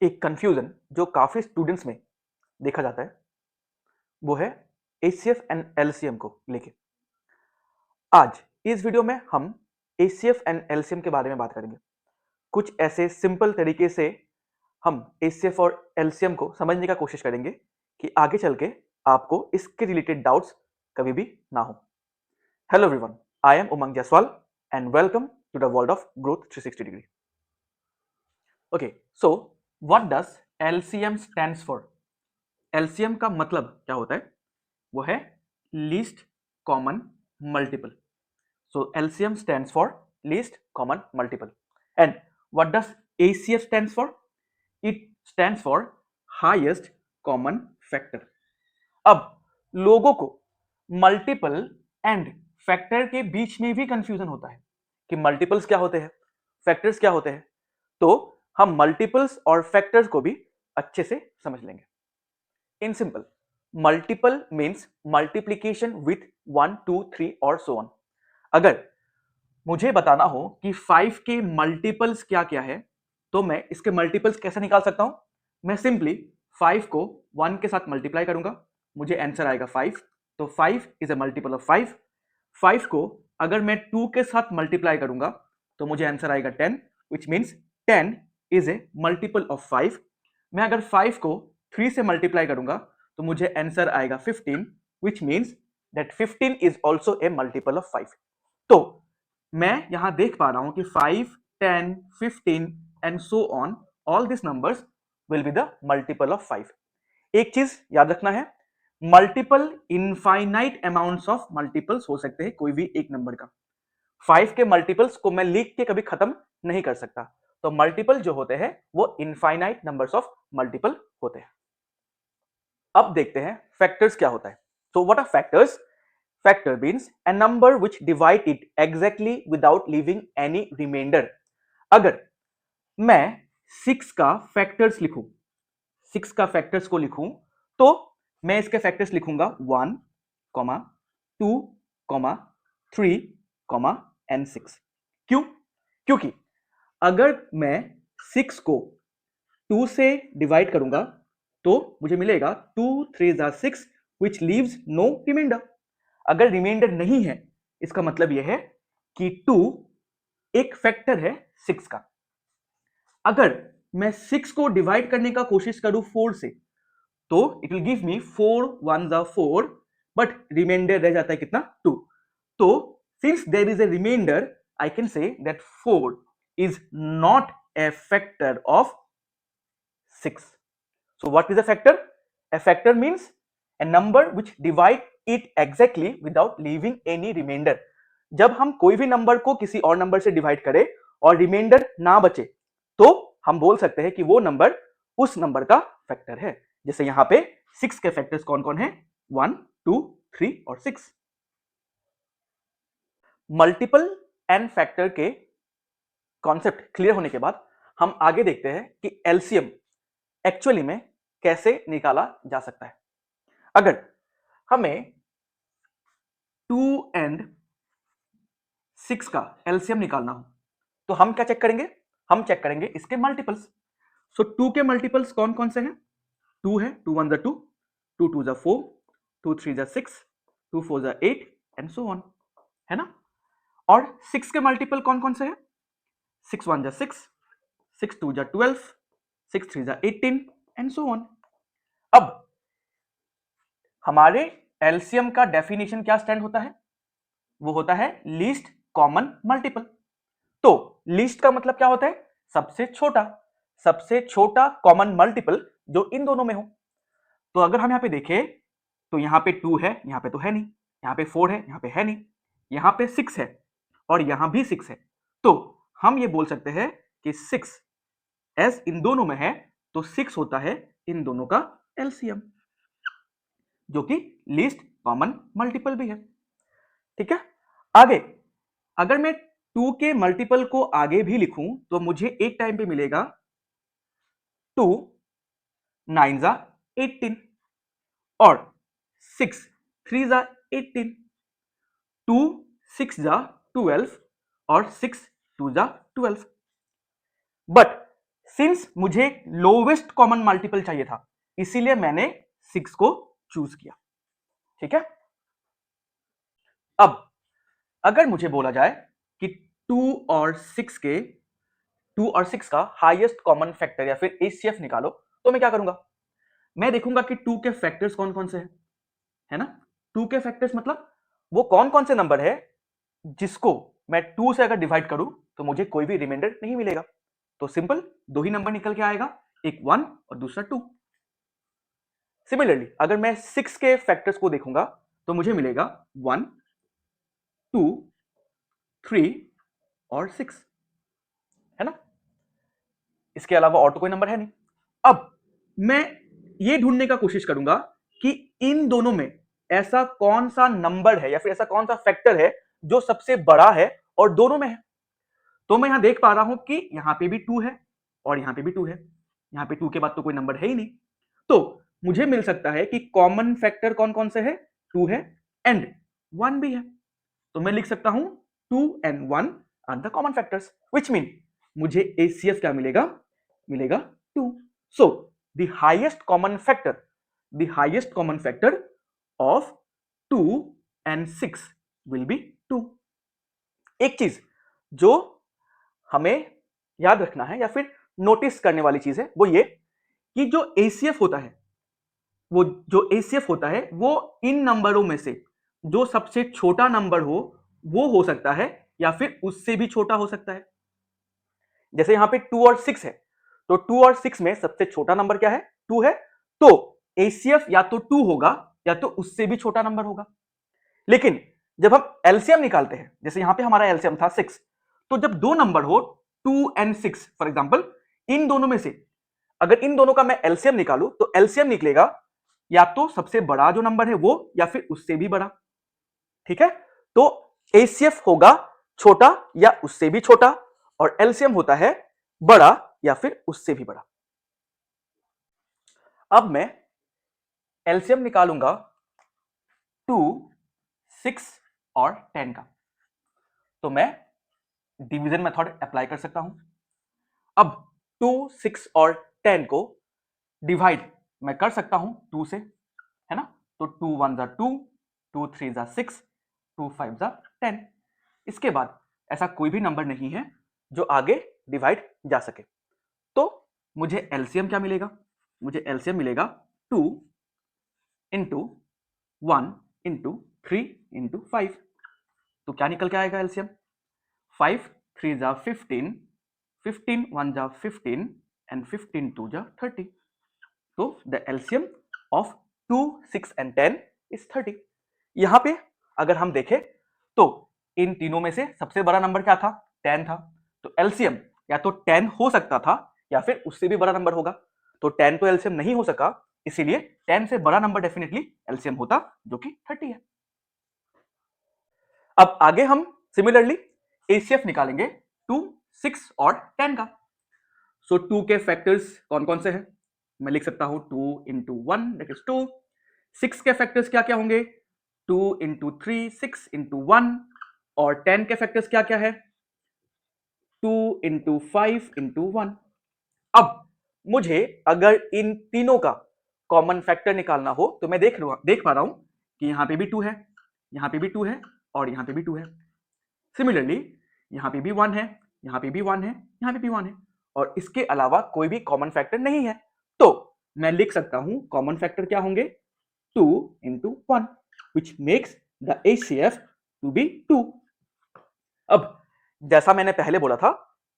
एक कंफ्यूजन जो काफी स्टूडेंट्स में देखा जाता है वो है एचसीएफ एंड एलसीएम को लेके। आज इस वीडियो में हम एचसीएफ एंड एलसीएम के बारे में बात करेंगे। कुछ ऐसे सिंपल तरीके से हम एचसीएफ और एलसीएम को समझने का कोशिश करेंगे कि आगे चल के आपको इसके रिलेटेड डाउट्स कभी भी ना हो। Hello everyone, I am Umang Jaiswal and welcome to the world of growth 360 degree. Okay, so what does LCM stands for? LCM का मतलब क्या होता है? वो है least common multiple. So LCM stands for least common multiple. And what does HCF stands for? It stands for highest common factor. अब लोगों को मल्टीपल एंड फैक्टर के बीच में भी कंफ्यूजन होता है कि मल्टीपल्स क्या होते हैं, फैक्टर्स क्या होते हैं। तो हम मल्टीपल्स और फैक्टर्स को भी अच्छे से समझ लेंगे। In simple, multiple means multiplication with 1 2 3 और सो ऑन। अगर मुझे बताना हो कि 5 के मल्टीपल्स क्या क्या है तो मैं इसके मल्टीपल्स कैसे निकाल सकता हूं? मैं सिंपली 5 को 1 के साथ मल्टीप्लाई करूंगा, मुझे आंसर आएगा 5। तो 5 इज अ मल्टीपल ऑफ 5। 5 को अगर मैं 2 के साथ मल्टीप्लाई करूंगा तो मुझे आंसर आएगा 10, which means 10 is a multiple of 5। मैं अगर 5 को 3 से मल्टीप्लाई करूंगा तो मुझे आंसर आएगा 15, which means that 15 is also a multiple of 5। तो मैं यहां देख पा रहा हूं कि 5, 10, 15 and so on, all this numbers will be the multiple of 5। एक चीज याद रखना है, multiple infinite amounts of multiples हो सकते हैं कोई भी एक नंबर का। 5 के मल्टीपल्स को मैं लिख के कभी खत्म नहीं कर सकता। तो मल्टीपल जो होते हैं वो इनफाइनाइट नंबर्स ऑफ मल्टीपल होते हैं। अब देखते हैं फैक्टर्स क्या होता है। So what are factors? Factor means a number which divide it exactly without leaving any remainder. अगर मैं 6 का फैक्टर्स लिखूं, 6 का फैक्टर्स को लिखूं तो मैं इसके फैक्टर्स लिखूंगा 1, 2, 3, एंड 6। क्यों? क्योंकि अगर मैं 6 को 2 से डिवाइड करूंगा तो मुझे मिलेगा 2 3 6, which leaves no remainder। अगर रिमाइंडर नहीं है इसका मतलब यह है कि 2 एक फैक्टर है 6 का। अगर मैं 6 को डिवाइड करने का कोशिश करूं 4 से तो it will give me 4 1 4, but reminder रह जाता है कितना? 2। तो since there is a reminder I can say that 4 is not a factor of 6। So what is a factor? A factor means a number which divide it exactly without leaving any remainder। जब हम कोई भी number को किसी और number से divide करें और रिमाइंडर ना बचे तो हम बोल सकते हैं कि वो नंबर उस नंबर का फैक्टर है। जैसे यहां पे 6 के फैक्टर्स कौन कौन है? 1 2 3 और 6। मल्टीपल एंड फैक्टर के कॉन्सेप्ट क्लियर होने के बाद हम आगे देखते हैं कि एलसीएम एक्चुअली में कैसे निकाला जा सकता है। अगर हमें 2 एंड 6 का एलसीएम निकालना हो तो हम क्या चेक करेंगे? हम चेक करेंगे इसके मल्टीपल्स। सो 2 के मल्टीपल्स कौन कौन से हैं? 2 है, 2 1 2, 2 2 4, 2 3 6, 2 4 8 एंड सो ऑन, है ना? और 6 के मल्टीपल कौन कौन से हैं? 6 1 6, 6 2 12, 6 3 18 एंड सो ऑन। अब हमारे एलसीएम का डेफिनेशन क्या स्टैंड होता है? वो होता है लीस्ट कॉमन मल्टीपल। तो लीस्ट का मतलब क्या होता है? सबसे छोटा, सबसे छोटा कॉमन मल्टीपल जो इन दोनों में हो। तो अगर हम यहां पे देखें तो यहां पे 2 है, यहां पे तो है नहीं, यहां पे 4 है, यहां पे है नहीं, यहां पे 6 है और यहां भी 6 है। तो हम ये बोल सकते हैं कि 6 एस इन दोनों में है तो 6 होता है इन दोनों का एलसीएम, जो कि लीस्ट कॉमन मल्टीपल भी है। ठीक है? आगे अगर मैं 2 के मल्टीपल को आगे भी लिखूं तो मुझे एक टाइम पे मिलेगा 2 9 18 और 6 3 18, 2 6 12 और 6 2 12। बट सिंस मुझे लोवेस्ट कॉमन मल्टीपल चाहिए था, इसीलिए मैंने 6 को चूज किया। ठीक है, अब अगर मुझे बोला जाए कि 2 और 6 का हाईएस्ट कॉमन फैक्टर या फिर एचसीएफ निकालो, तो मैं क्या करूंगा? मैं देखूंगा कि 2 के फैक्टर्स कौन कौन से हैं, है ना। 2 के फैक्टर्स मतलब वो कौन कौन से नंबर है जिसको मैं 2 से अगर डिवाइड करूं तो मुझे कोई भी रिमाइंडर नहीं मिलेगा। तो सिंपल, दो ही नंबर निकल के आएगा, एक 1 और दूसरा 2। सिमिलरली अगर मैं 6 के फैक्टर्स को देखूंगा तो मुझे मिलेगा 1, 2, 3 और 6, है ना। इसके अलावा और तो कोई नंबर है नहीं। अब मैं ये ढूंढने का कोशिश करूंगा कि इन दोनों में ऐसा कौन सा नंबर है या फिर ऐसा कौन सा फैक्टर है जो सबसे बड़ा है और दोनों में है। तो मैं यहां देख पा रहा हूं कि यहां पे भी 2 है और यहां पे भी 2 है। यहां पे 2 के बाद तो कोई नंबर है ही नहीं, तो मुझे मिल सकता है कि कॉमन फैक्टर कौन कौन से है, 2 है एंड 1 भी है। तो मैं लिख सकता हूं 2 and 1 are the common factors, which mean मुझे एचसीएफ क्या मिलेगा, मिलेगा 2। So the highest common factor of 2 and 6 will be 2। एक चीज जो हमें याद रखना है या फिर नोटिस करने वाली चीज है वो ये कि जो एचसीएफ होता है, वो इन नंबरों में से जो सबसे छोटा नंबर हो वो हो सकता है या फिर उससे भी छोटा हो सकता है। जैसे यहां पे 2 और 6 है, तो 2 और 6 में सबसे छोटा नंबर क्या है, 2 है, तो एचसीएफ या तो 2 होगा या तो उससे भी छोटा नंबर होगा। लेकिन जब हम एलसीएम निकालते हैं, जैसे यहां पे हमारा एलसीएम था 6, तो जब दो नंबर हो 2 एंड 6 फॉर एग्जांपल, इन दोनों में से अगर इन दोनों का मैं एलसीएम निकालूं तो एलसीएम निकलेगा या तो सबसे बड़ा जो नंबर है वो या फिर उससे भी बड़ा। ठीक है, तो एचसीएफ होगा छोटा या उससे भी छोटा और एलसीएम होता है बड़ा या फिर उससे भी बड़ा। अब मैं एलसीएम निकालूंगा 2, 6 और 10 का, तो मैं डिवीजन मेथड अप्लाई कर सकता हूं। अब 2, 6 और 10 को डिवाइड मैं कर सकता हूं 2 से, है ना। तो 2 1 जा 2, 2 3 जा 6, 2 5 जा 10। इसके बाद ऐसा कोई भी नंबर नहीं है जो आगे डिवाइड जा सके। तो मुझे एलसीएम क्या मिलेगा, मुझे एलसीएम मिलेगा 2 इंटू 1 इंटू 3 इंटू 5। तो क्या निकल के आएगा एलसीएम, 5 3 जा 15, 15 1 जा 15 एंड 15 2 जा 30। तो the LCM of 2, 6 and 10 is 30। यहां पे अगर हम देखें तो इन तीनों में से सबसे बड़ा नंबर क्या था, 10 था। तो एलसीएम या तो 10 हो सकता था या फिर उससे भी बड़ा नंबर होगा। तो 10 तो एलसीएम नहीं हो सका, इसीलिए 10 से बड़ा नंबर डेफिनेटली एलसीएम होता, जो कि 30 है। अब आगे हम सिमिलरली एचसीएफ निकालेंगे 2, 6 और 10 का। सो 2 के फैक्टर्स कौन कौन से हैं, मैं लिख सकता हूं 2 इंटू 1 दैट इज 2। 6 के फैक्टर्स क्या क्या होंगे, 2 इंटू 3, 6 इंटू 1। और 10 के फैक्टर्स क्या क्या है, 2 इंटू 5 इंटू 1। अब मुझे अगर इन तीनों का कॉमन फैक्टर निकालना हो तो मैं देख पा रहा हूं कि यहां पे भी 2 है, यहां पे भी 2 है और यहां पे भी 2 है। सिमिलरली यहां पे भी 1 है, यहां पे भी 1 है, यहां पे भी 1 है और इसके अलावा कोई भी कॉमन फैक्टर नहीं है। तो मैं लिख सकता हूं कॉमन फैक्टर क्या होंगे, 2 into 1 which makes the HCF to be 2। अब जैसा मैंने पहले बोला था,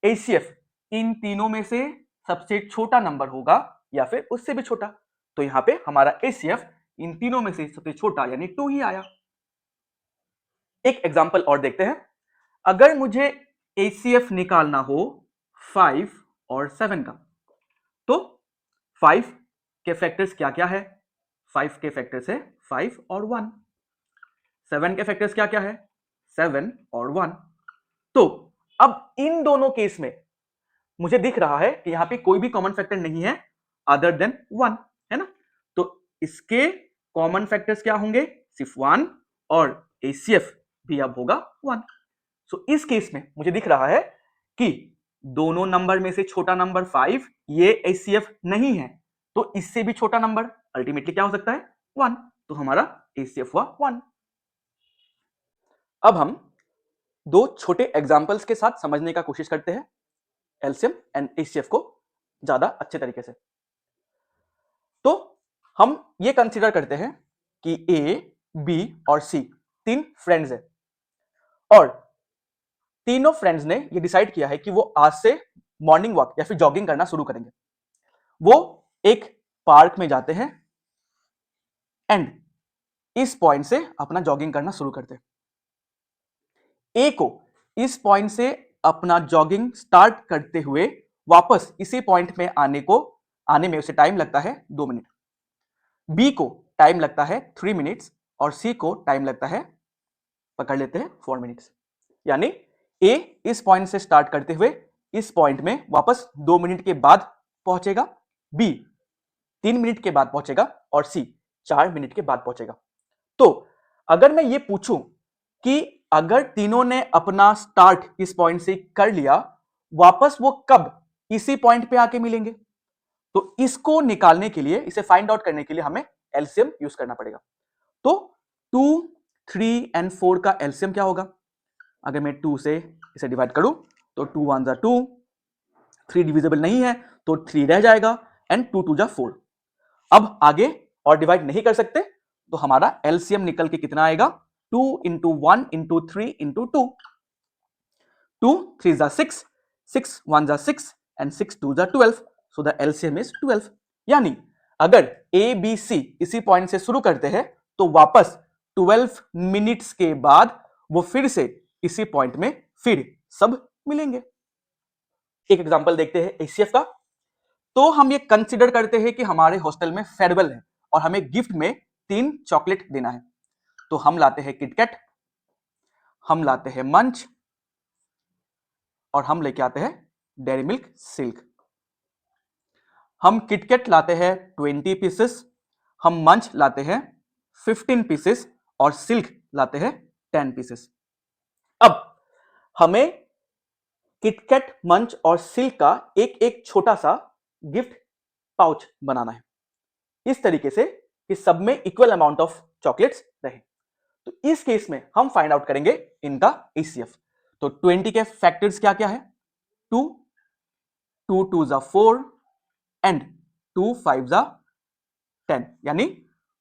HCF इन तीनों में से सबसे छोटा नंबर होगा या फिर उससे भी छोटा। तो यहां पे हमारा HCF इन तीनों में से सबसे छोटा यानी 2 ही आया। एक एग्जांपल और देखते हैं। अगर मुझे HCF निकालना हो 5 और 7 का, तो 5 के फैक्टर्स क्या क्या है, 5 के फैक्टर्स है 5 और 1। 7 के फैक्टर्स क्या क्या है, 7 और 1। तो अब इन दोनों केस में मुझे दिख रहा है कि यहां पे कोई भी कॉमन फैक्टर नहीं है अदर देन 1, है ना। तो इसके कॉमन फैक्टर्स क्या होंगे, सिर्फ 1 और HCF भी अब होगा 1। सो इस केस में मुझे दिख रहा है कि दोनों नंबर में से छोटा नंबर 5, ये HCF नहीं है, तो इससे भी छोटा नंबर अल्टीमेटली क्या हो सकता है? 1। तो हमारा HCF हुआ 1। अब हम दो छोटे एग्जाम्पल्स के साथ समझने का कोशिश करते हैं एलसीएम एंड HCF को ज्यादा अच्छे तरीके से। तो हम ये कंसीडर करते हैं कि A, B और C तीन फ्रेंड्स हैं और तीनों फ्रेंड्स ने ये डिसाइड किया है कि वो आज से मॉर्निंग वॉक या फिर जॉगिंग करना शुरू करेंगे। वो एक पार्क में जाते हैं एंड इस पॉइंट से अपना जॉगिंग करना शुरू करते हैं। ए को इस पॉइंट से अपना जॉगिंग स्टार्ट करते हुए वापस इसी पॉइंट में आने में उसे टाइम लगता है 2 मिनट। बी को टाइम लगता है 3 मिनट्स और सी को टाइम लगता है, पकड़ लेते हैं, 4 मिनट्स। यानी ए इस पॉइंट से स्टार्ट करते हुए इस पॉइंट में वापस 2 मिनट के बाद पहुंचेगा, बी 3 मिनट के बाद पहुंचेगा और सी 4 मिनट के बाद पहुंचेगा। तो अगर मैं ये पूछूं कि अगर तीनों ने अपना स्टार्ट इस पॉइंट से कर लिया, वापस वो कब इसी पॉइंट पे आके मिलेंगे, तो इसको निकालने के लिए, इसे फाइंड आउट करने के लिए हमें एलसीएम यूज करना पड़ेगा। तो 2, 3 एंड 4 का एलसीएम क्या होगा? अगर मैं 2 से इसे डिवाइड करूं तो 2 1 जा 2, 3 डिविजिबल नहीं है तो 3 रह जाएगा एंड 2 2 जा 4। अब आगे और डिवाइड नहीं कर सकते तो हमारा एलसीएम निकल के कितना आएगा? 2 इंटू 1 इंटू 3 इंटू 2। 2 3 जा 6, 6 1 जा 6 एंड 6 2 जा 12। So the LCM is 12। यानी अगर ए बी सी इसी पॉइंट से शुरू करते हैं तो वापस 12 मिनट्स के बाद वो फिर से इसी पॉइंट में फिर सब मिलेंगे। एक एग्जांपल देखते हैं एचसीएफ का। तो हम ये कंसीडर करते हैं कि हमारे हॉस्टल में फेयरवेल है और हमें गिफ्ट में 3 चॉकलेट देना है। तो हम लाते हैं किटकैट, हम लाते हैं मंच और हम लेके आते हैं डेयरी मिल्क सिल्क। हम किटकैट लाते हैं 20 पीसेस, हम मंच लाते हैं 15 पीसेस और सिल्क लाते हैं 10 पीसेस। अब हमें किटकैट, मंच और सिल्क का एक एक छोटा सा गिफ्ट पाउच बनाना है इस तरीके से कि सब में इक्वल अमाउंट ऑफ चॉकलेट्स रहे। तो इस केस में हम फाइंड आउट करेंगे इनका एचसीएफ। तो 20 के फैक्टर्स क्या क्या है? 2, 2 2 जा 4 एंड 2 5 जा 10, यानी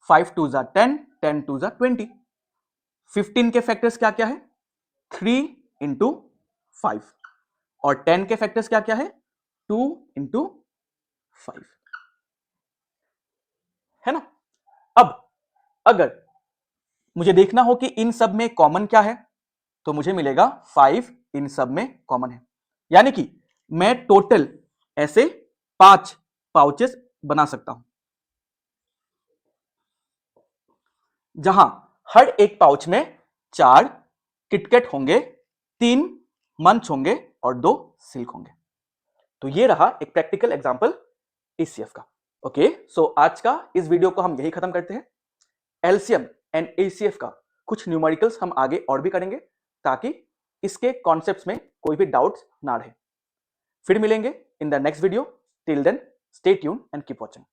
5 2 जा 10, 10 2 जा 20। 15 के फैक्टर्स क्या क्या है? 3 इंटू 5 और 10 के फैक्टर्स क्या क्या है? 2 इंटू 5, है ना? अब अगर मुझे देखना हो कि इन सब में कॉमन क्या है तो मुझे मिलेगा 5 इन सब में कॉमन है। यानी कि मैं टोटल ऐसे 5 पाउचेस बना सकता हूं जहां हर एक पाउच में 4 किटकैट होंगे, 3 मंच होंगे और 2 सिल्क होंगे। तो ये रहा एक प्रैक्टिकल एग्जांपल एचसीएफ का। ओके, सो आज का इस वीडियो को हम यही खत्म करते हैं। एलसीएम एंड एचसीएफ का कुछ न्यूमेरिकल्स हम आगे और भी करेंगे ताकि इसके कॉन्सेप्ट्स में कोई भी डाउट्स ना रहे। फिर मिलेंगे in the next video. Till then stay tune and keep watching.